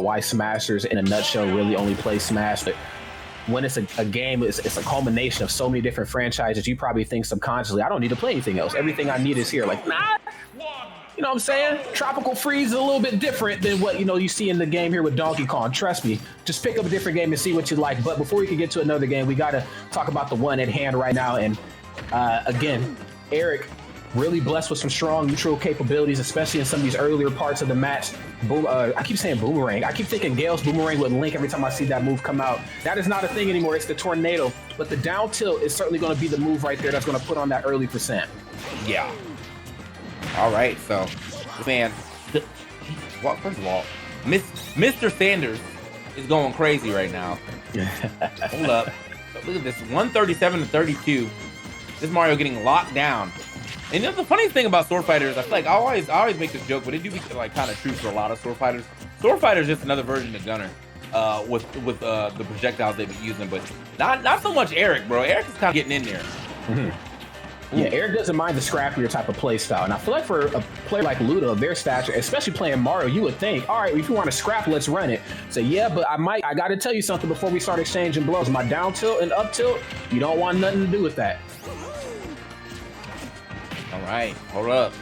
why Smashers in a nutshell really only play Smash. But when it's a game, it's a culmination of so many different franchises. You probably think subconsciously, I don't need to play anything else. Everything I need is here. Like, nah. You know what I'm saying? Tropical Freeze is a little bit different than what, you see in the game here with Donkey Kong. Trust me, just pick up a different game and see what you like. But before we can get to another game, we got to talk about the one at hand right now. And again, Eric, really blessed with some strong neutral capabilities, especially in some of these earlier parts of the match. I keep saying boomerang. I keep thinking Gale's boomerang with Link every time I see that move come out. That is not a thing anymore. It's the tornado. But the down tilt is certainly going to be the move right there that's going to put on that early percent. Yeah. All right, so, man, well, first of all, Mr. Sanders is going crazy right now. Hold up. Look at this, 137-32. This Mario getting locked down. And the funniest thing about Swordfighter is I feel like I always make this joke, but it do be like kind of true for a lot of Swordfighters. Swordfighter is just another version of Gunner with the projectiles they've been using, but not so much Eric, bro. Eric is kind of getting in there. Mm-hmm. Yeah, Eric doesn't mind the scrappier type of play style. And I feel like for a player like Ludo of their stature, especially playing Mario, you would think, all right, if you want to scrap, let's run it. So yeah, but I got to tell you something before we start exchanging blows. My down tilt and up tilt, you don't want nothing to do with that. All right, hold up.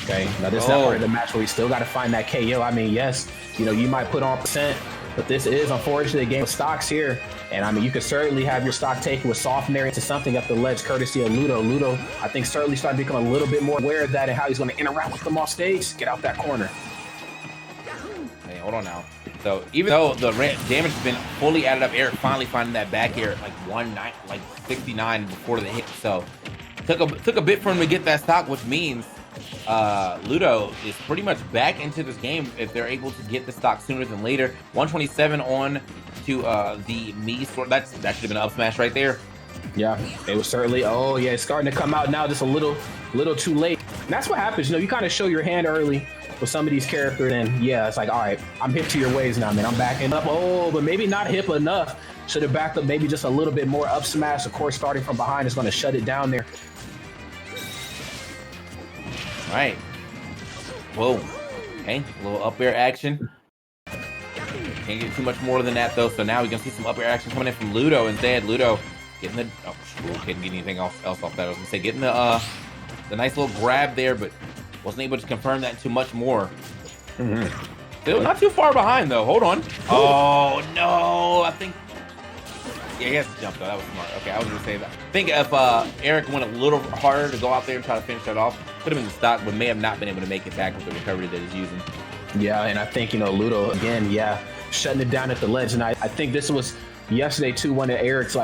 Okay, now this is that part of the match where we still got to find that KO. I mean, yes, you might put on percent, but this is unfortunately a game of stocks here. And I mean, you could certainly have your stock taken with softening into something up the ledge, courtesy of Ludo. Ludo, I think, certainly starting to become a little bit more aware of that and how he's going to interact with them off stage. Get out that corner. Hey, hold on now. So even though the damage has been fully added up, Eric finally finding that back air at like 69 before the hit. So took a bit for him to get that stock, which means Ludo is pretty much back into this game if they're able to get the stock sooner than later. 127 on to the Mii sword. That should have been an up smash right there. Yeah, it was certainly. Oh yeah, it's starting to come out now, just a little too late. And that's what happens. You kind of show your hand early with some of these characters, and yeah, it's like, all right, I'm hip to your ways now, man. I'm backing up. Oh, but maybe not hip enough. Should have backed up maybe just a little bit more. Up smash, of course, starting from behind is going to shut it down there. All right. Whoa. Okay, a little up air action. Can't get too much more than that though. So now we can see some up air action coming in from Ludo instead. Ludo getting the couldn't get anything else off that. I was gonna say getting the nice little grab there, but wasn't able to confirm that too much more. Still not too far behind though. Hold on. Oh no! I think he has to jump though. That was smart. Okay, I was gonna say that. I think if Eric went a little harder to go out there and try to finish that off, could have been the stock, but may have not been able to make it back with the recovery that he's using. Yeah, and I think Ludo again, shutting it down at the ledge. And I think this was yesterday too, one of Eric's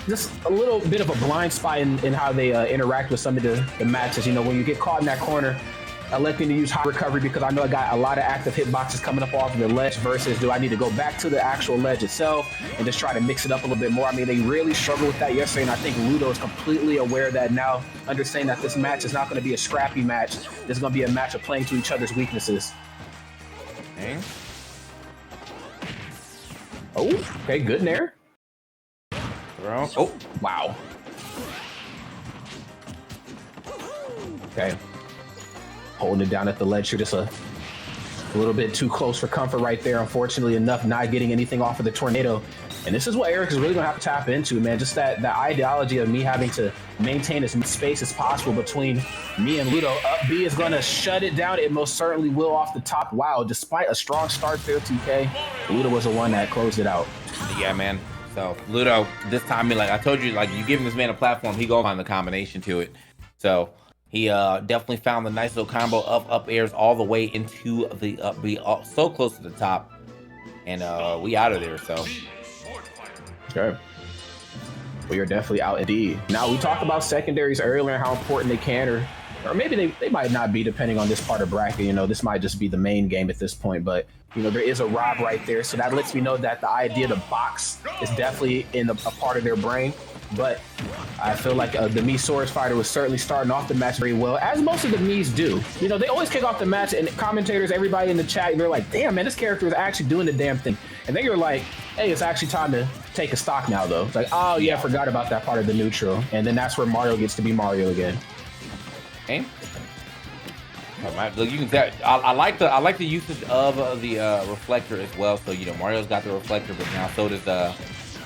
just a little bit of a blind spot in how they interact with some of the matches. When you get caught in that corner, electing to use high recovery because I know I got a lot of active hitboxes coming up off of the ledge versus do I need to go back to the actual ledge itself and just try to mix it up a little bit more. I mean, they really struggled with that yesterday, and I think Ludo is completely aware of that now, understanding that this match is not going to be a scrappy match. This is going to be a match of playing to each other's weaknesses. Okay. Oh, okay, good in there. Oh, wow. Okay. Holding it down at the ledge here, just a little bit too close for comfort right there. Unfortunately enough, not getting anything off of the tornado. And this is what Eric is really going to have to tap into, man. Just that ideology of me having to maintain as much space as possible between me and Ludo. Up B is going to shut it down. It most certainly will off the top. Wow, despite a strong start there, TK, Ludo was the one that closed it out. Yeah, man. So Ludo, this time, like I told you, like you giving this man a platform, he gonna find the combination to it. So he definitely found the nice little combo of up airs all the way into the up B, so close to the top, and we out of there. So. Okay. We are definitely out indeed. Now, we talked about secondaries earlier and how important they can, or maybe they might not be depending on this part of bracket. This might just be the main game at this point, but there is a Rob right there. So that lets me know that the idea to box is definitely in a part of their brain. But I feel like the Mii Swordfighter was certainly starting off the match very well, as most of the Miis do. They always kick off the match, and commentators, everybody in the chat, they're like, damn, man, this character is actually doing the damn thing. And then you're like, hey, it's actually time to take a stock now, though. It's like, oh, yeah, I forgot about that part of the neutral. And then that's where Mario gets to be Mario again. Okay. Look, you can tell. I like the usage of the reflector as well. So you know, Mario's got the reflector, but now so does the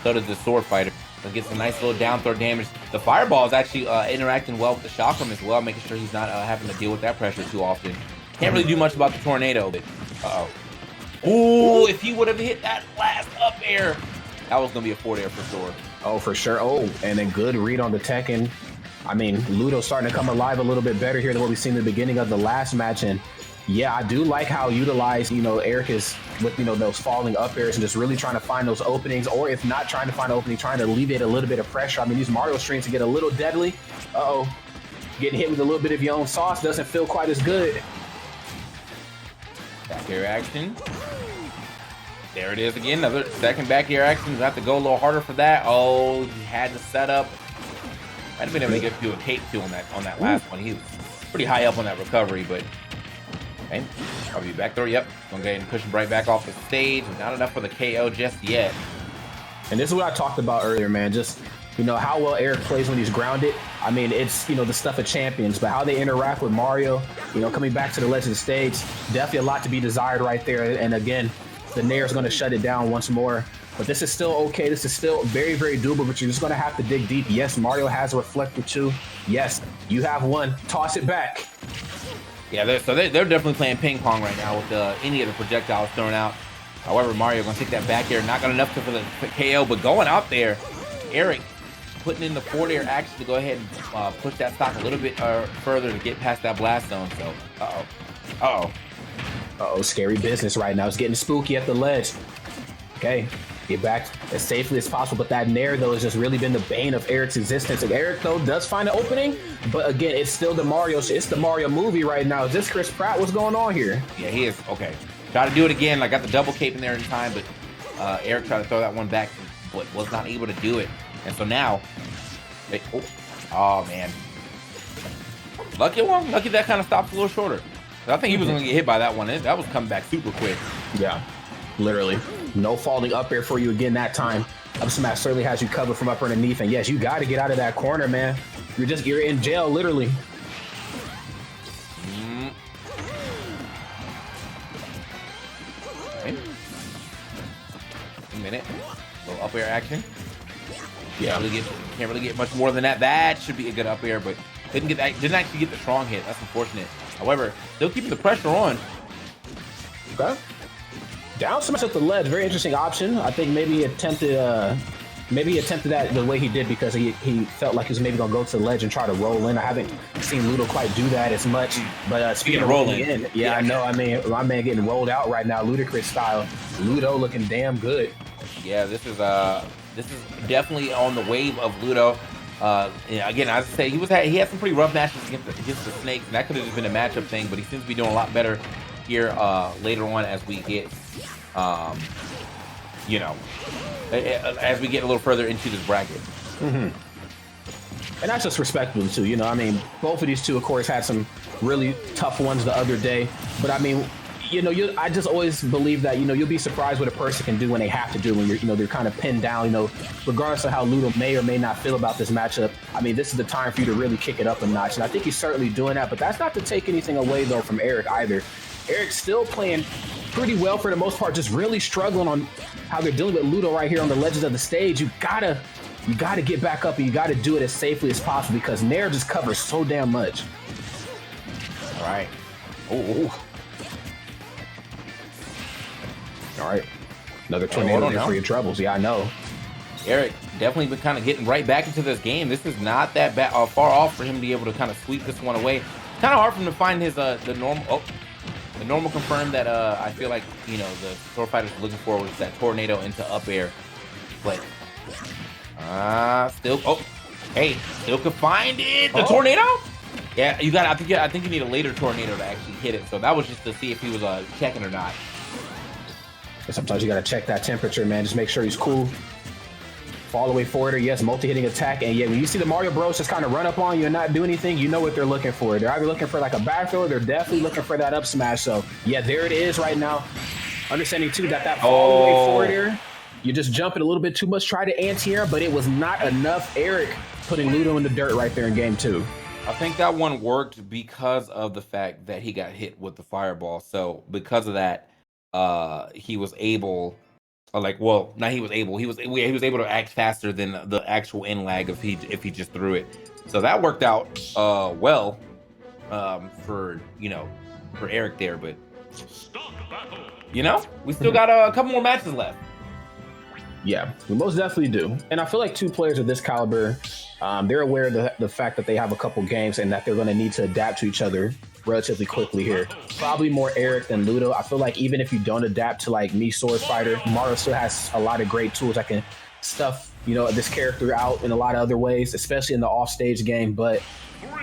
Swordfighter. So get some nice little down throw damage. The fireball is actually interacting well with the chakram as well, making sure he's not having to deal with that pressure too often. Can't really do much about the tornado, but oh, if he would have hit that last up air, that was gonna be a forward air for sure. Oh, for sure. Oh, and then good read on the Tekken. I mean, Ludo's starting to come alive a little bit better here than what we've seen in the beginning of the last match. And yeah, I do like how utilized, you know, Eric is with, you know, those falling up airs and just really trying to find those openings, or if not trying to find an opening, trying to alleviate a little bit of pressure. I mean, these Mario streams can get a little deadly. Uh-oh. Getting hit with a little bit of your own sauce doesn't feel quite as good. Back air action. There it is again. Another second back air action. You have to go a little harder for that. Oh, he had the setup. Might have been able to get through a cape too on that last one. He was pretty high up on that recovery, but okay. Probably back throw. Yep. Gonna go ahead and push him right back off the stage. Not enough for the KO just yet. And this is what I talked about earlier, man. Just, you know, how well Eric plays when he's grounded. I mean, it's, you know, the stuff of champions, but how they interact with Mario, you know, coming back to the ledge of the stage, definitely a lot to be desired right there. And again, the Nair's going to shut it down once more. But this is still okay. This is still very, very doable, but you're just going to have to dig deep. Yes, Mario has a reflector too. Yes, you have one. Toss it back. Yeah, they're definitely playing ping pong right now with any of the projectiles thrown out. However, Mario going to take that back air. Not got enough for the KO, but going out there, Eric putting in the forward air action to go ahead and push that stock a little bit further to get past that blast zone. So, Uh-oh, scary business right now. It's getting spooky at the ledge. Okay, get back as safely as possible. But that Nair, though, has just really been the bane of Eric's existence. And Eric, though, does find an opening. But again, it's still the Mario. It's the Mario movie right now. Is this Chris Pratt? What's going on here? Yeah, he is. Okay. Try to do it again. I got the double cape in there in time, but Eric tried to throw that one back, but was not able to do it. And so now, oh man. Lucky one. Lucky that kind of stops a little shorter. I think he was going to get hit by that one. That was coming back super quick. Yeah, literally. No falling up air for you again that time. Up smash certainly has you covered from up underneath. And yes, you got to get out of that corner, man. You're in jail, literally. Okay. A minute. A little up air action. Yeah. Can't really get much more than that. That should be a good up air, but didn't actually get the strong hit. That's unfortunate. However, still keeping the pressure on. Okay. Down smash at the ledge, very interesting option. I think maybe he attempted that the way he did because he felt like he was maybe gonna go to the ledge and try to roll in. I haven't seen Ludo quite do that as much. But speaking of rolling in, yeah, I know. I mean, my man getting rolled out right now, ludicrous style. Ludo looking damn good. Yeah, this is definitely on the wave of Ludo. Again, as I say, he had some pretty rough matches against the Snakes, and that could have just been a matchup thing, but he seems to be doing a lot better here later on as we get, as we get a little further into this bracket. Mm-hmm. And that's just respectable too, you know. I mean, both of these two, of course, had some really tough ones the other day, but I mean, you know, I just always believe that, you know, you'll be surprised what a person can do when they have to do, when they're kind of pinned down, you know, regardless of how Ludo may or may not feel about this matchup. I mean, this is the time for you to really kick it up a notch. And I think he's certainly doing that, but that's not to take anything away, though, from Eric either. Eric's still playing pretty well for the most part, just really struggling on how they're dealing with Ludo right here on the ledges of the stage. You gotta get back up, and you gotta do it as safely as possible because Nair just covers so damn much. All right. Oh. All right, another tornado for your troubles. Yeah, I know. Eric definitely been kind of getting right back into this game. This is not that far off for him to be able to kind of sweep this one away. Kind of hard for him to find his the normal confirm that I feel like, you know, the Swordfighter's looking for was that tornado into up air, but still could find it. The tornado. Yeah, you got. I think you need a later tornado to actually hit it. So that was just to see if he was checking or not. Sometimes you got to check that temperature, man. Just make sure he's cool. Fall away forwarder, yes, multi-hitting attack. And yeah, when you see the Mario Bros just kind of run up on you and not do anything, you know what they're looking for. They're either looking for like a back throw, they're definitely looking for that up smash. So yeah, there it is right now. Understanding too that fall away forwarder, you're just jumping a little bit too much, try to anti-air, but it was not enough. Eric putting Ludo in the dirt right there in game 2. I think that one worked because of the fact that he got hit with the fireball. So because of that, he was able, well, not he was able. He was able to act faster than the actual in lag if he just threw it. So that worked out well for for Eric there. But we still got a couple more matches left. Yeah, we most definitely do. And I feel like two players of this caliber, they're aware of the fact that they have a couple games and that they're going to need to adapt to each other relatively quickly here. Probably more Eric than Ludo. I feel like even if you don't adapt to like me, Swordfighter, Mario still has a lot of great tools that can stuff, this character out in a lot of other ways, especially in the offstage game. But,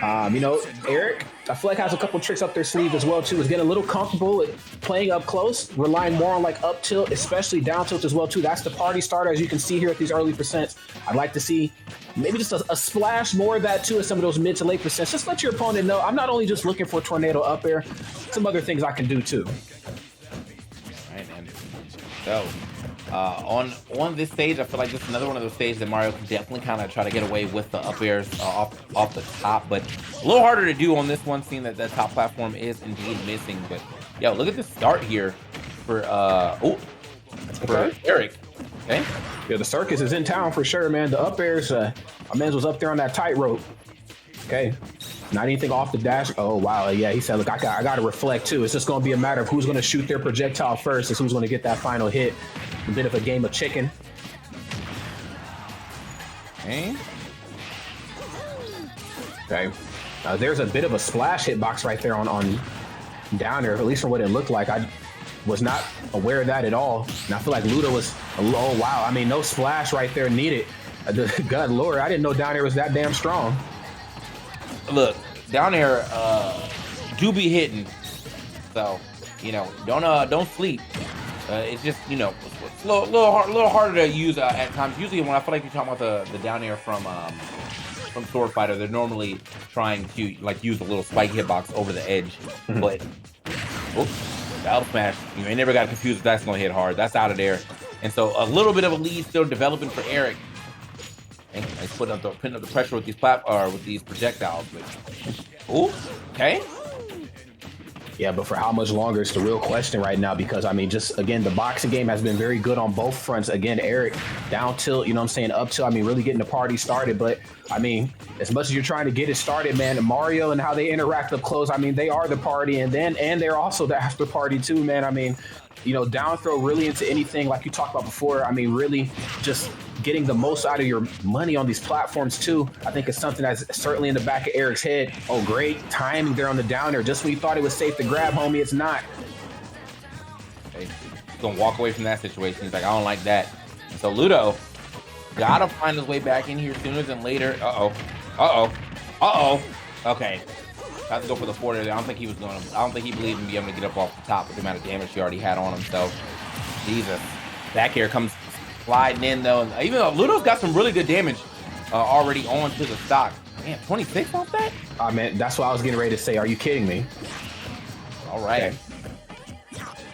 Eric, I feel like has a couple tricks up their sleeve as well, too. Is getting a little comfortable with playing up close, relying more on like up tilt, especially down tilt as well, too. That's the party starter, as you can see here at these early percents. I'd like to see maybe just a splash more of that, too, at some of those mid to late percents. Just let your opponent know I'm not only just looking for a tornado up air, some other things I can do, too. All right, man. So, on this stage, I feel like this is another one of those stages that Mario can definitely kind of try to get away with the up airs off the top, but a little harder to do on this one, seeing that top platform is indeed missing. But yo, look at the start here for Eric. Okay. Yeah, the circus is in town for sure, man. The up airs, my man was up there on that tightrope. Okay. Not anything off the dash. Oh, wow. Yeah, he said, look, I got to reflect, too. It's just going to be a matter of who's going to shoot their projectile first is who's going to get that final hit. A bit of a game of chicken. Okay. Okay. There's a bit of a splash hitbox right there on down there, at least from what it looked like. I was not aware of that at all. And I feel like Ludo was, oh, wow. I mean, no splash right there needed. God Lord, I didn't know down there was that damn strong. Look, down there do be hitting, so don't sleep. It's just a little harder to use at times. Usually when I feel like you're talking about the down air from Swordfighter, they're normally trying to use a little spike hitbox over the edge. But battle smash, you ain't never got confused if that's gonna hit hard. That's out of there, and so a little bit of a lead still developing for Eric. And he's putting up the pressure with these projectiles. But, okay. Yeah, but for how much longer is the real question right now, because I mean, just again, the boxing game has been very good on both fronts. Again, Eric down tilt, up tilt. I mean, really getting the party started. But I mean, as much as you're trying to get it started, man, Mario and how they interact up close. I mean, they are the party, and they're also the after party too, man. I mean, down throw really into anything like you talked about before. I mean, really just getting the most out of your money on these platforms too. I think it's something that's certainly in the back of Eric's head. Oh, great timing there on the down air. Just when you thought it was safe to grab, homie, it's not. Hey, he's gonna walk away from that situation. He's like, I don't like that. So Ludo gotta find his way back in here sooner than later. Okay. Had to go for the forward there. I don't think he believed in being able to get up off the top with the amount of damage he already had on him. So, Jesus. Back air comes sliding in though. And even though Ludo's got some really good damage already onto the stock. Man, 26 off that? Man, that's what I was getting ready to say. Are you kidding me? All right. Okay.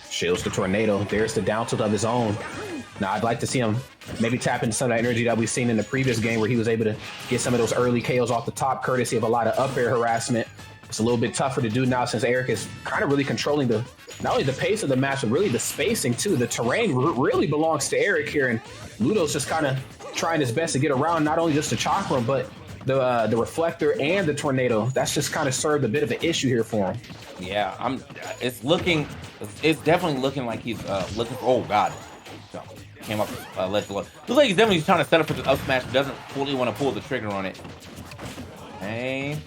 Shields the tornado. There's the down tilt of his own. Now, I'd like to see him maybe tap into some of that energy that we've seen in the previous game where he was able to get some of those early KOs off the top, courtesy of a lot of up air harassment. It's a little bit tougher to do now since Eric is kind of really controlling not only the pace of the match, but really the spacing too. The terrain really belongs to Eric here, and Ludo's just kind of trying his best to get around not only just the chakra, but the reflector and the tornado. That's just kind of served a bit of an issue here for him. Yeah, it's definitely looking like he's looking for, oh God. So, came up left below. Looks like he's definitely trying to set up for the up smash, but doesn't fully want to pull the trigger on it. Hey.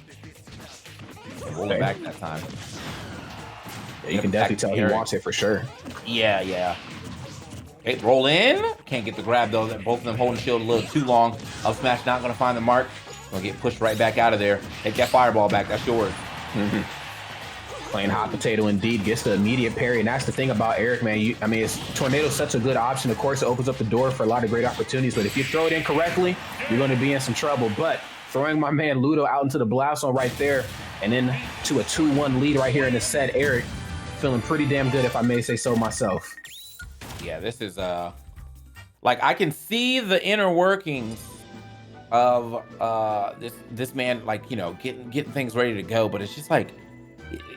Roll back that time. Yeah, you can definitely tell he wants it for sure. Yeah. Okay, roll in. Can't get the grab though. Both of them holding the shield a little too long. Up smash not going to find the mark. Gonna get pushed right back out of there. Take that fireball back. That's yours. Playing hot potato indeed, gets the immediate parry, and that's the thing about Eric, man. Tornado's such a good option. Of course, it opens up the door for a lot of great opportunities, but if you throw it in correctly, you're going to be in some trouble. But throwing my man Ludo out into the blast zone right there, and then to a 2-1 lead right here in the set, Eric feeling pretty damn good, if I may say so myself. Yeah, this is I can see the inner workings of this man, like, you know, getting things ready to go, but it's just like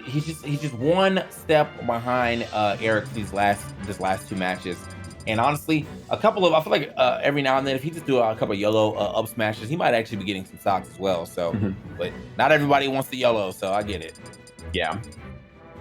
he's just one step behind Eric this last two matches. And honestly, I feel like every now and then, if he just do a couple of YOLO up smashes, he might actually be getting some stocks as well. So, but not everybody wants the YOLO, so I get it. Yeah,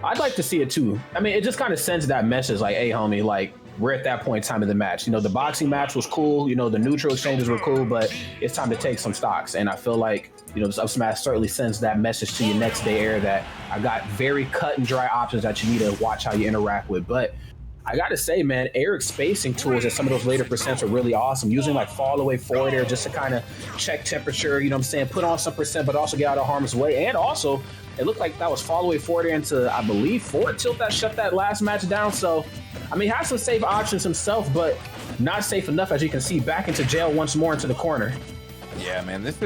I'd like to see it too. I mean, it just kind of sends that message like, hey, homie, like, we're at that point in time of the match. You know, the boxing match was cool. You know, the neutral exchanges were cool, but it's time to take some stocks. And I feel like, you know, this up smash certainly sends that message to your next day air that I got very cut and dry options that you need to watch how you interact with. But I got to say, man, Eric's spacing tools at some of those later percents are really awesome. Using like fall away forward air just to kind of check temperature, you know what I'm saying? Put on some percent, but also get out of harm's way. And also, it looked like that was fall away forward air into, I believe, forward tilt that shut that last match down. So, I mean, he has some safe options himself, but not safe enough, as you can see, back into jail once more into the corner. Yeah, man, this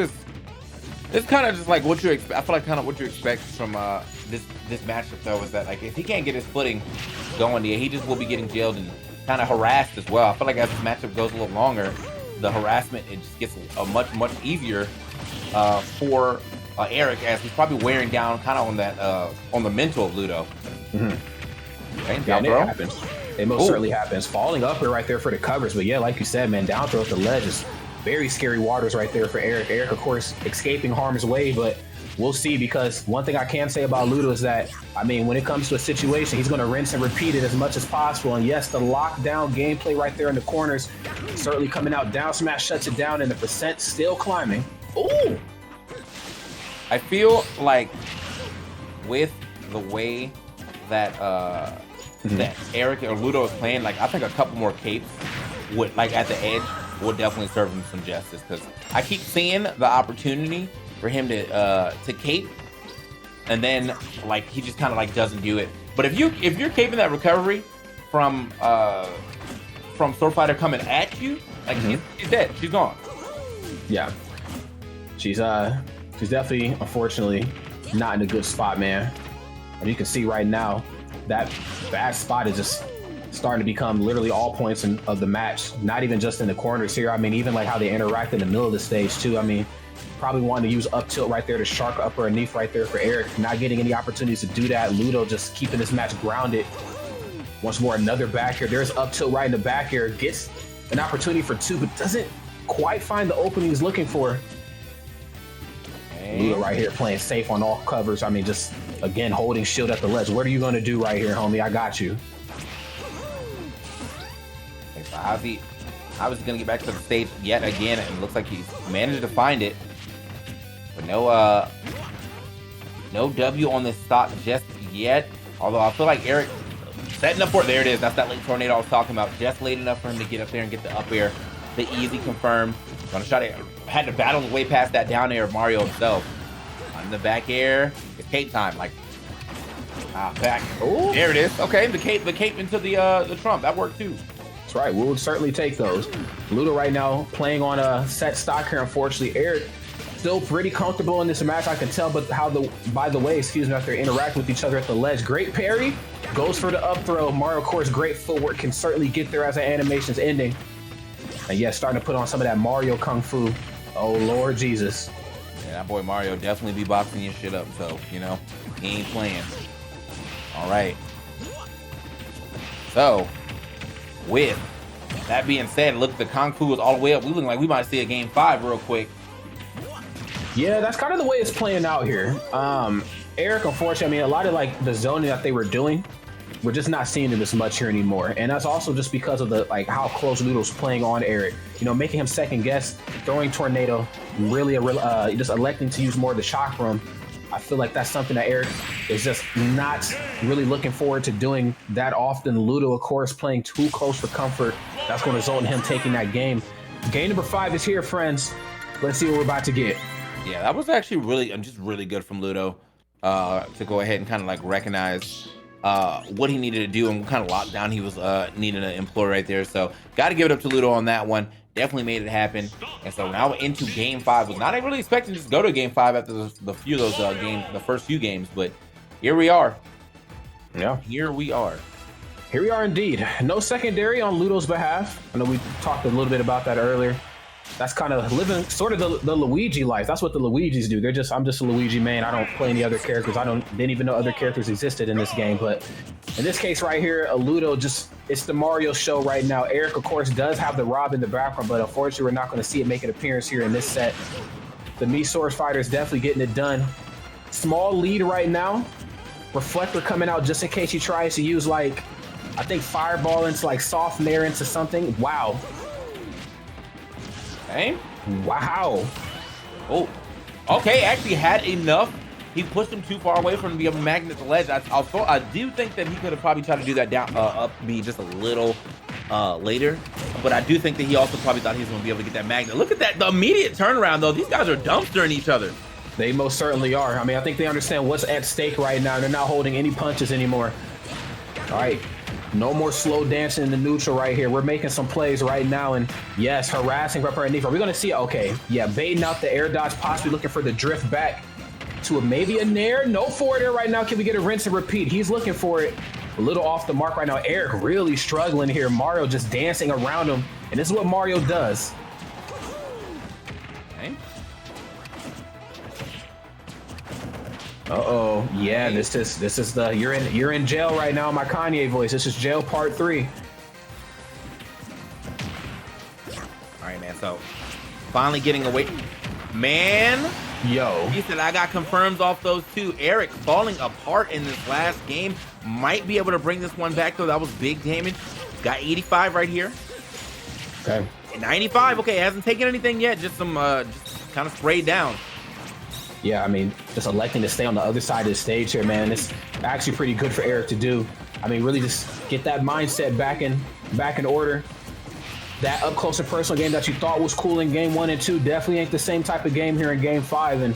kind of just like what you expect. I feel like kind of what you expect from this matchup, though, is that like if he can't get his footing going, yeah, he just will be getting jailed and kind of harassed as well. I feel like as this matchup goes a little longer, the harassment, it just gets a much easier for Eric, as he's probably wearing down kind of on that on the mental of Ludo. Okay, yeah, it happens. It most certainly happens. Falling up here right there for the covers, but yeah, like you said, man, down throw at the ledge is very scary waters right there for Eric. Eric, of course, escaping harm's way, but we'll see, because one thing I can say about Ludo is that, I mean, when it comes to a situation, he's going to rinse and repeat it as much as possible. And yes, the lockdown gameplay right there in the corners certainly coming out. Down smash shuts it down, and the percent still climbing. Ooh! I feel like with the way that that Eric or Ludo is playing, like I think a couple more capes would, like at the edge, would definitely serve him some justice, because I keep seeing the opportunity for him to cape, and then like he just kind of like doesn't do it. But if you're caping that recovery from Swordfighter coming at you, like she's dead, she's gone. Yeah, she's definitely, unfortunately, not in a good spot, man. And you can see right now that bad spot is just starting to become literally all points of the match, not even just in the corners here. I mean, even like how they interact in the middle of the stage too. I mean, probably wanting to use up tilt right there to shark upper and knee right there for Eric, not getting any opportunities to do that. Ludo just keeping this match grounded. Once more, another back air. There's up tilt right in the back air. Gets an opportunity for two, but doesn't quite find the opening he's looking for. Ludo right here playing safe on all covers. I mean, just again holding shield at the ledge. What are you going to do right here, homie? I got you. Okay, so obviously going to get back to the stage yet again, and it looks like he's managed to find it, but no W on this stock just yet. Although I feel like Eric setting up for it. There it is. That's that late tornado I was talking about. Just late enough for him to get up there and get the up air, the easy confirm. Gonna try to had to battle way past that down air of Mario himself. On the back air, it's cape time. Like back. Oh, there it is. Okay, the cape into the trump. That worked too. That's right. We would certainly take those. Ludo right now playing on a set stock here. Unfortunately, Eric still pretty comfortable in this match, I can tell. But by the way, after interacting with each other at the ledge, great parry, goes for the up throw. Mario, of course, great footwork, can certainly get there as the animation's ending. And yeah, starting to put on some of that Mario Kung Fu. Oh, Lord Jesus. Yeah, that boy Mario definitely be boxing your shit up, so, you know, he ain't playing. All right. So, with that being said, look, the Kung Fu is all the way up. We looking like we might see a game 5 real quick. Yeah, that's kind of the way it's playing out here. Eric, unfortunately, I mean, a lot of like the zoning that they were doing, we're just not seeing it as much here anymore. And that's also just because of the like how close Ludo's playing on Eric. You know, making him second guess, throwing tornado, really just electing to use more of the shock room. I feel like that's something that Eric is just not really looking forward to doing that often. Ludo, of course, playing too close for comfort. That's going to result in him taking that game. Game number 5 is here, friends. Let's see what we're about to get. Yeah, that was actually really good from Ludo to go ahead and kind of like recognize what he needed to do and what kind of lockdown he was needing to employ right there. So got to give it up to Ludo on that one. Definitely made it happen. And so now into game 5. Was not really expecting to just go to game 5 after the first few games, but here we are. Yeah, here we are. Here we are indeed. No secondary on Ludo's behalf. I know we talked a little bit about that earlier. That's kind of living sort of the Luigi life. That's what the Luigis do. I'm just a Luigi main. I don't play any other characters. Didn't even know other characters existed in this game. But in this case right here, a Ludo it's the Mario show right now. Eric, of course, does have the Rob in the background, but unfortunately, we're not going to see it make an appearance here in this set. The Swordfighter is definitely getting it done. Small lead right now. Reflector coming out just in case he tries to use, like, I think Fireball into, like, Soft Nair into something. Wow. Okay. Wow. Oh, okay. Actually had enough. He pushed him too far away from the magnet to ledge. I do think that he could have probably tried to do that down up B just a little later, but I do think that he also probably thought he was going to be able to get that magnet. Look at that, the immediate turnaround though. These guys are dumpstering each other. They most certainly are. I mean, I think they understand what's at stake right now. They're not holding any punches anymore. All right. No more slow dancing in the neutral right here. We're making some plays right now. And yes, harassing from underneath. Are we going to see it? Okay. Yeah, baiting out the air dodge, possibly looking for the drift back to maybe a nair. No forward air right now. Can we get a rinse and repeat? He's looking for it. A little off the mark right now. Eric really struggling here. Mario just dancing around him. And this is what Mario does. Okay. Uh-oh. Yeah, this is the you're in jail right now, my Kanye voice. This is jail part 3. All right, man. So finally getting away. Man. Yo. He said I got confirms off those two. Eric falling apart in this last game. Might be able to bring this one back though. That was big damage. Got 85 right here. Okay. 95. Okay, hasn't taken anything yet. Just some just kind of sprayed down. Yeah, I mean, just electing to stay on the other side of the stage here, man. It's actually pretty good for Eric to do. I mean, really just get that mindset back in order. That up close and personal game that you thought was cool in game 1 and 2 definitely ain't the same type of game here in game 5. And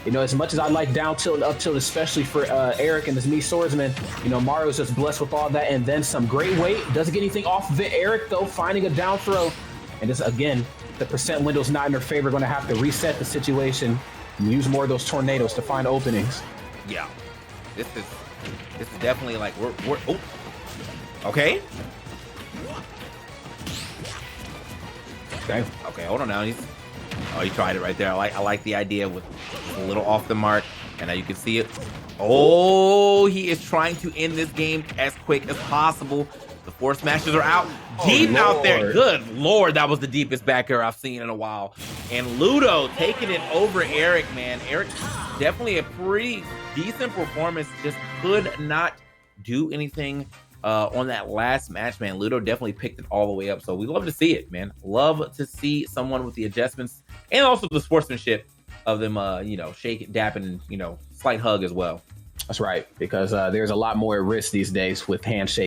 you know, as much as I like down tilt and up tilt, especially for Eric and his Mii swordsman, you know, Mario's just blessed with all that and then some. Great weight. Doesn't get anything off of it. Eric though finding a down throw, and just again, the percent window's not in their favor. Going to have to reset the situation. Use more of those tornadoes to find openings. Yeah, this is definitely like we're oh, okay. Okay, hold on now. He tried it right there. I like the idea with a little off the mark, and now you can see it. Oh, he is trying to end this game as quick as possible. The force smashes are out deep out there. Good Lord, that was the deepest back air I've seen in a while. And Ludo taking it over Eric, man. Eric, definitely a pretty decent performance. Just could not do anything on that last match, man. Ludo definitely picked it all the way up. So we love to see it, man. Love to see someone with the adjustments and also the sportsmanship of them, you know, shaking, dapping, and, you know, slight hug as well. That's right, because there's a lot more at risk these days with handshake.